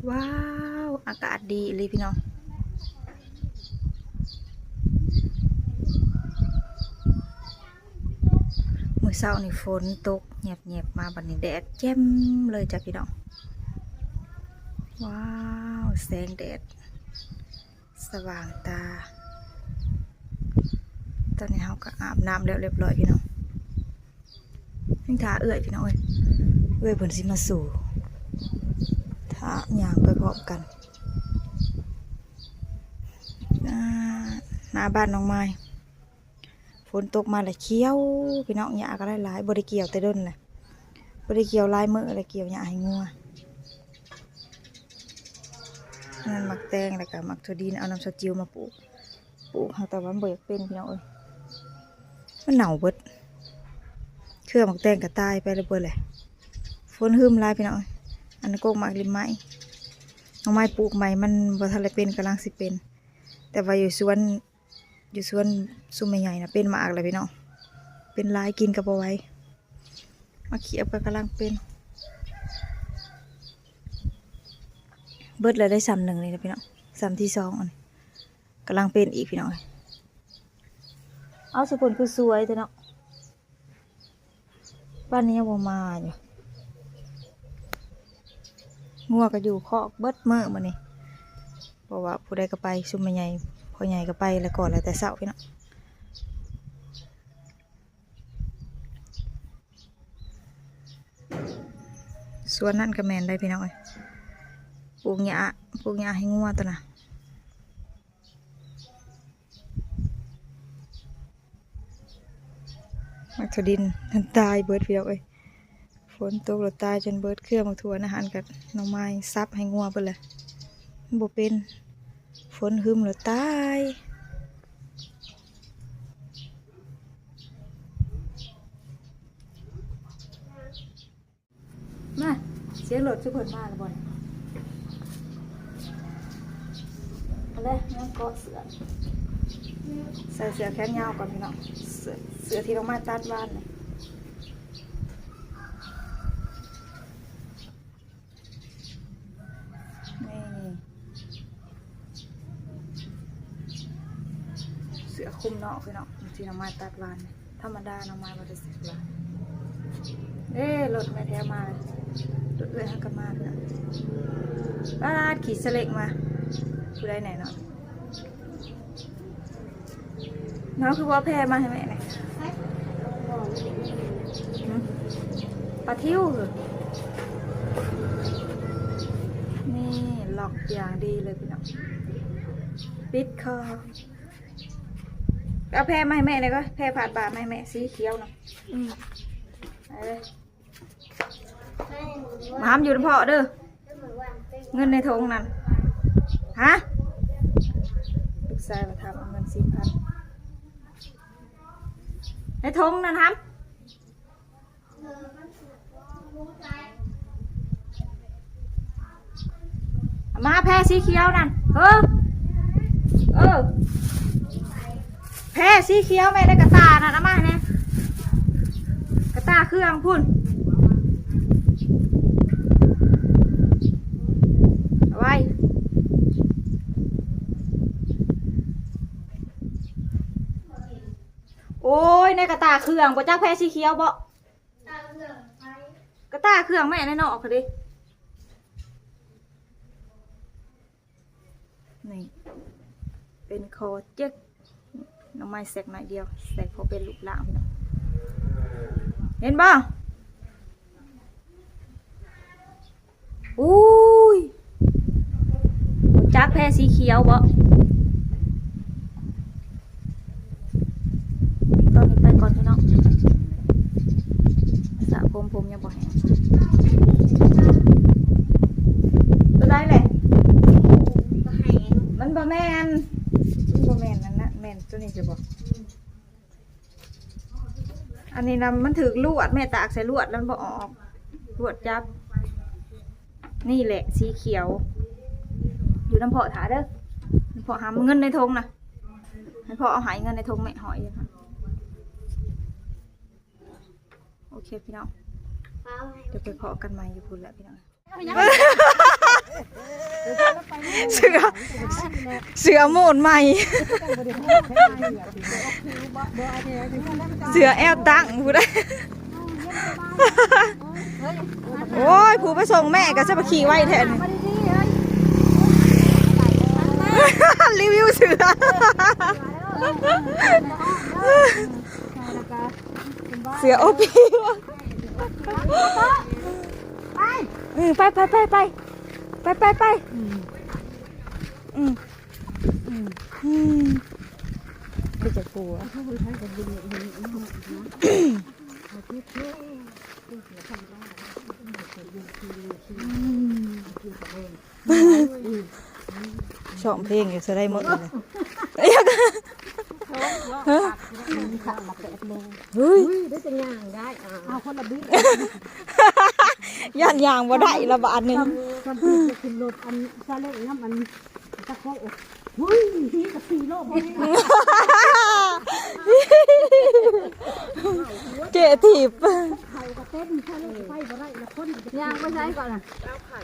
ว้าวอากาศดีเลยพี่น้องมื้อเช้านี่ฝนตกเงียบมาบัดนี้แดดแจ่มเลยจ้ะพี่น้องว้าวแสงแดดสว่างตาตอนนี้เราก็อาบน้ำแล้วเรียบร้อยพี่น้องยังท่าเอื้อยพี่น้องเอ้ยเพิ่นสิมาสู่ท่าย่างไปพร้อมกันหน้าบ้านน้องไม้ฝนตกมาเลยเขียวพี่น้องหญ้าก็หลายๆบ่ได้เกี่ยวแต่ด้นเลยบ่ได้เกี่ยวลายมืออะไรเกี่ยวหญ้าให้งัวนั่นมักแตงแล้วก็มักถั่วดินเอาน้ำสจิวมาปลูกแต่ว่ามันบ่อยากเป็นพี่น้องมันเหน่าเบิดเครือมักแตงก็ตายไปเลยเบิดเลยฝนหึมลายพี่น้องอันนั้นก็มักริมไม้น้องไม้ปลูกใหม่มันบ่ทันได้เป็นกำลังสิเป็นแต่ว่าอยู่สวนซุ่มใหญ่ๆนะเป็นมากเลยพี่น้องเป็นลายกินกับเอาไว้มาเขียบก็กำลังเป็นเบิดเลยได้ซ้ำหนึ่งเลยนะพี่น้องซ้ำที่สองอันกำลังเป็นอีกพี่น้องเอาสุพลคือสวยแต่เนาะบ้านนี้ยังบ่มาอยู่งัวก็อยู่คอกเบิดเมื่อมานี่เพราะว่าผู้ใดก็ไปซุ่มใหญ่พอใหญ่ก็ไปแล้วก่อนแล้วแต่เสาพี่น้องสวนนั่นก็แมนได้พี่น้องปลูกหญ้าให้งัวตัวน่ะมักถั่วดินมันตายเบิดพี่น้องฝนตกแล้วตายจนเบิดเครื่องมักถั่วอาหารกับน้องไม้ซับให้งัวไปเลยมันบ่เป็นฝนหึมแล้วตายมาเสียงรถทุกคนมาแล้วบ่เนี่ยเอาเลยงั้นเกาะเสือใส่เสือแขนยาวก่อนพี่น้องเสือที่ลงมาตัดบ้านเลยนี่เสือคุมเนาะพี่น้องที่ลงมาตัดบ้านธรรมดาลงมาบ่ได้เสือบ้านรถไม่แท้มารถเอื้อยหักกันมาเพื่อนบ้านขี่เสล็กมาผู้ใดไหนเนาะน้องคือว่าแพรมาให้แม่ไหนปลาทิวเหรอนี่หลอกอย่างดีเลยพี่น้องปิดคอเอาแพรมาให้แม่เลยก็แพรผ่านบาให้แม่สีเขียวเนาะมาห้ามอยู่ในพ่อเด้อเงินในถุงนั่นฮะลูกชายมาทำเอาเงิน4,000ในถุงนั่นครับมาแพรสีเขียวนั่นแพรสีเขียวแม่ได้กระตานั่นนะมาเนี่ยกระตาเครื่องพุ่นเอาไว้โอ้ยในกระตาเครื่องบ่จักแพรสีเขียวบ่กระตาเครื่องแม่ในนอกค่ะดินี่เป็นคอเจ๊กน้ำไม้แสกหน่อยเดียวแสกพอเป็นลูกหลางพี่น้องเห็นบ่อุ้ยจักแพรสีเขียวบ่ตอนนี้ไปก่อนพี่น้องสระผมยังบ่แห้งตัวได้เลยมันบ่แม่นนั่นนะแม่นตัวนี้จะบอกอันนี้นะมันถือลวดแม่ตากใส่ลวดแล้วบ่ออกลวดจับนี่แหละสีเขียวอยู่น้ำเพาะถาเด้อน้ำเพาะหาเงินในธงนะน้ำเพาะเอาหายเงินในธงแม่หอยยังค่ะโอเคพี่น้องเดี๋ยวไปเพาะกันใหม่อยู่พุ่นแหละพี่น้อง เสือโหมดใหม่เสือแอลตั้งผู้ได้โอ้ยผู้ไปส่งแม่ก็จะมาขี่ไว้แทนรีวิวเสือเสือโอปีไปไปจะกลัวชอบเพลงอยู่จะได้หมดเลยเฮ้ยได้จะย่างได้เอาคนละบิ๊กย่างบ่ได้ละบาทนึงทำเป็นจะขึ้นรถอันซาเล้งน้ำมันตะโกเฮ้ยนี่กับ4 โลบ่เกถีบไข่กับเต้นซาเล้งไฟบ่ได้ละคนย่างไปใช้ก่อนน่ะแล้วไข่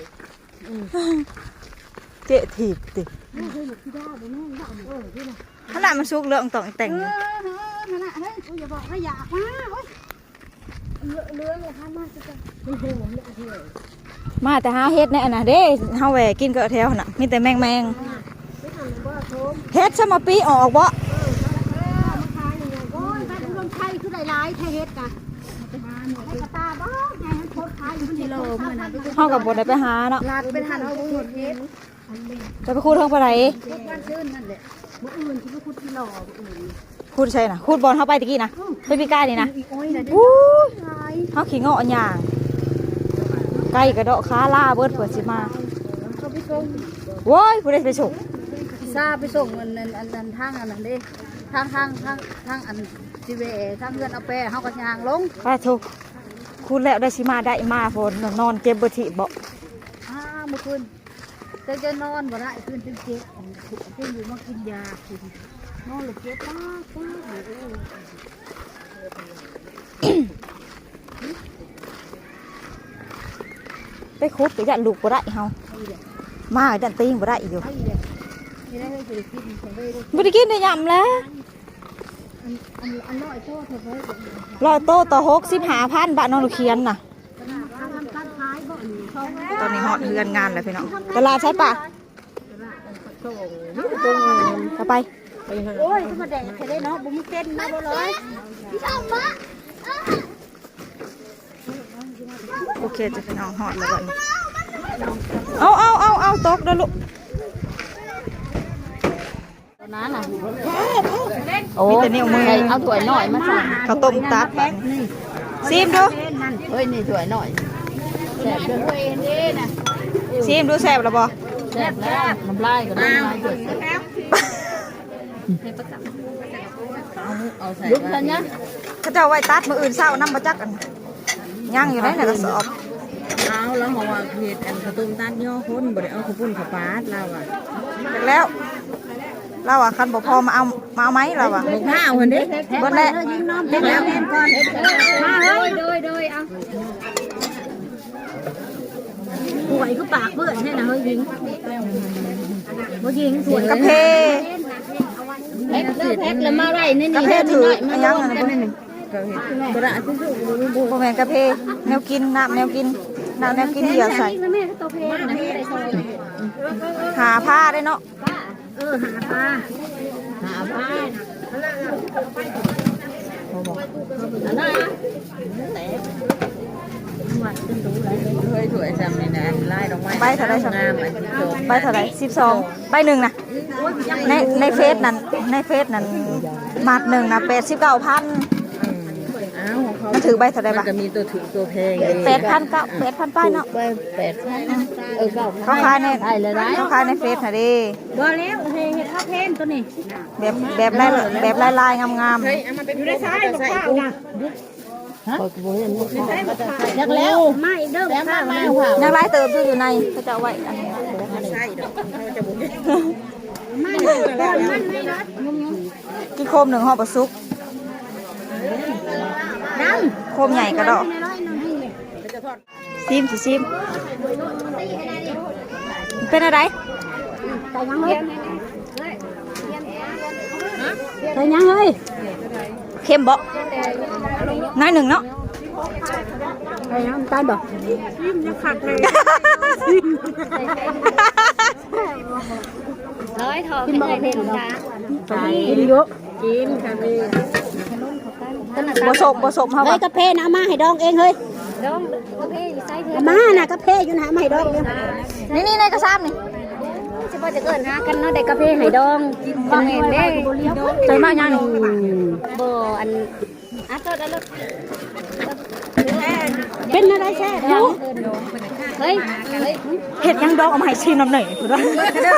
เกถีบติเฮ้ยพี่ดาบ่แม่นดานี่น่ะขนาดมันสุกเรื่องต้องแต่งนั่นน่ะเฮ้ยอย่าบอกว่าอยากมาโอ๊ยเรือเลยค่ะมาสิจ้ะมันโหมเลยเฮ้ยมาแต่หาเฮ็ดในอันน่ะเด้เฮาแหวกินก็แถวน่ะมีแต่แมงเฮ็ดซะมาปีออกบ่มาขายยังไงโอ้ยบ้านอุดมชัยคือหลายๆแท้เฮ็ดกะให้กระตาบ่ไงมันโคตรขายอยู่ที่โลมื้อน่ะเฮาก็บ่ได้ไปหาเนาะลาดเป็นหันเอาหมดเฮ็ดจะไปคูดเทิงปานใดบ้านซื่นนั่นแหละมื้ออื่นสิไปขุดที่หล่อมื้ออื่นคูดใช่น่ะคูดบอลเฮาไปตะกี้นะไปพี่ก้านี่นะเฮาขี้เงาะย่างไก่กระเดาะขาล่าเบิดเผื่อสิมาโว้ยผู้ใดไปส่งซาไปส่งอันทางอันนั้นเด้ทางอันจีเวทางเงินเอาแปเฮาก็ย่างลงไปถูกคูดแล้วได้สิมาได้มาฝนนอนเจ็บบ่ทิบ่เมื่อคืนจะนอนบ่ได้คืนเจ็บขึ้นอยู่มากินยานอนหลับเจ็บมากไปคุดไปยันลูกบ่ได้เฮามาดันตีงบ่ได้อยู่บ่ได้กินได้ยำแล้วร้อยโตต่อ65,000 บาทน้องลูกเคียนน่ะตอนนี้ฮอดเฮือนงานแล้วพี่น้องตลาดใช่ปะไปโอ้ยมาแดดแค่ได้เนาะบุ้มเต้นนะบ่เลยพี่ชอบมะโอเคจะพี่น้องฮอดแล้วก่อนเอาตกเด้อลูกน้าน่ะโอ้มีแต่นิ้วมือเอาถ้วยหน่อยมาสั่งข้าวต้มตัดซีมดูเฮ้ยนี่ถ้วยหน่อยแซ่บเด้อเด้น่ะซีมดูแซ่บแล้วบ่แซ่บแล้วน้ำลายก็น้ำลายเกิดเอาใส่ยุบทันยังเขาจะไว้ตัดมืออื่นเศร้าน้ำมาจักกันย่างอยู่ได้ในกระสอบเอาแล้วบอกว่าเห็ดอันกระตุ้มตัดย่อคนบ่ได้เอาข้าวปุ้นข้าวปลาเราอ่ะแล้วเราอ่ะคันบ่พอมาเอาไหมเราอ่ะบอกข้าวคนนี้บนแหละยิงน้ำเด็กแล้วก่อนมาเลยโดยเอาป่วยก็ปากเบื่อใช่ไหมเฮ้ยยิงบ่ยิงสวยกระเพแพ็คแล้วมาไรนี่กระเพถือยังไงกระดาษที่สุดโบแมนกระเพแนวกินน้ำแนวกินเหี่ยวใส่หาผ้าได้เนาะหาผ้าเคยถวยจำในนั้นไล่ดอกไม้ใบเท่าไรสองใบเท่าไร12 ใบหนึ่งนะในเฟซนั้นมัดหนึ่งนะ89,000มันถือใบเท่าไรบ้างจะมีตัวถือตัวแพง8,000 ป้ายเนาะ8,000เขาขายในเฟซน่ะดิบ่แล้วเฮ็ดข้าวเพนตัวนี้แบบลายงามๆอยู่ในซ้ายกับข้าวนะยักแล้วไม่เด้อแล้วมายังไล่เติมอยู่ในเขาจะเอาไว้อันนี้ใช่ดอกเขาจะบุกมันไม่รัดกินโคม1ห่อปลาซุกโคมใหญ่กระดอกซิมเป็นอะไร ใส่ยังเลยใส่ยังเลย เค็มบ่น้อยหนึ่งเนาะ ใส่ยังตาลบ่ ร้อยทองเป็นเลยเด็กจ้า ใส่กินเยอะกินค่ะพี่ บ่สมเฮา เฮ้ บ่ ยกาแฟนะเอามาให้ดองเองเฮ้ย น้องกาแฟอยู่ไซเธอ เอามาน่ะกาแฟอยู่นะมาให้ดองเนี่ย นี่ในกระซ้ำนี่ จะพอจะเกินหากันเนาะได้กาแฟให้ดองจังเห็นเด้ ใส่มายังนี่ บ่อันอ่ะตัวนั้น เป็นอะไรแช่ยัง เฮ้ย เห็ดยังดองเอามาให้ชิมน้ำหน่อยพุ่นว่า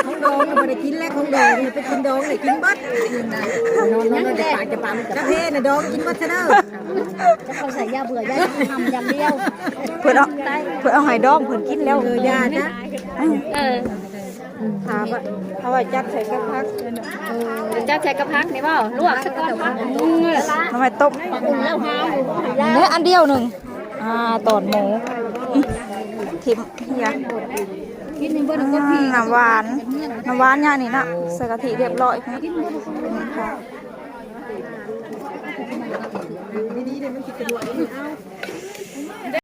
ของดองไม่ได้กินแล้วของดองไปกินดองเลยกินบัดนอนจะปากจะปั๊มกาแฟน่ะดองกินบัดซะเด้อ จะเขาใส่ยาเบื่อยาทำอย่างเดียว เพิ่นเอาให้ดองเพิ่นกินแล้ว ยานะ ถามว่าเอาไว้จัดใส่กระพัก จะใช้กระพักนี่บ่ลวกสักก้อนพัก ทำไมต้ม แล้วหาอยู่ เนี่ยอันเดียวหนึ่งตอนหมูทิมเฮียน้ำหวานย่านี่นะใส่กะทิเรียบร้อยค่ะ